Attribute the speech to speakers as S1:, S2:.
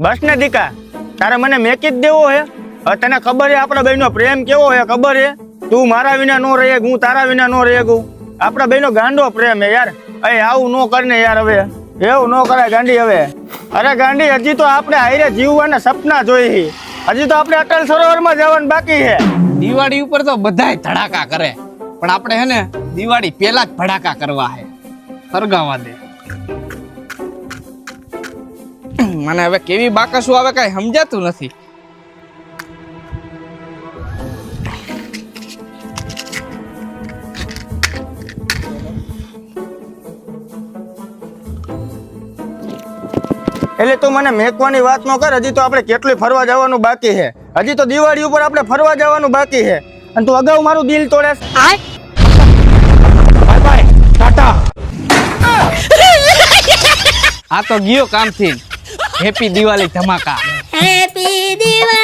S1: બસ ને દીકા, તારે મને મેકી જ દેવો હે? હવે તને ખબર હે આપણા બેનો પ્રેમ કેવો હે? ખબર હે? તું મારા વિના નો રહે, હું તારા વિના નો રહે. આપણા બેનો ગાંડો પ્રેમ હે યાર. આવું નો કરને યાર, હવે એવું નો કરાય ગાંડી. હવે અરે ગાંડી, હજી તો આપણે હારે જીવવાના સપના જોઈ. હજી તો આપણે અટલ સરોવરમાં જવાનું બાકી છે.
S2: દિવાળી ઉપર તો બધાય ધડાકા કરે, પણ આપણે હે ને દિવાળી પહેલા જ ભડાકા કરવા હે. સળગાવા દે. મને હવે કેવી બાકસું આવે કઈ સમજાતું નથી.
S1: એટલે તું મને મેકવાની વાત ન કર. હજી તો આપણે કેટલું ફરવા જવાનું બાકી છે. હજી તો દિવાળી ઉપર આપણે ફરવા જવાનું બાકી છે, અને તું અગાઉ મારું દિલ તોડે. Bye bye, Tata.
S2: આ તો ગયો કામથી. હેપી દિવાળી ધમાકા.
S3: હેપી દિવાળી.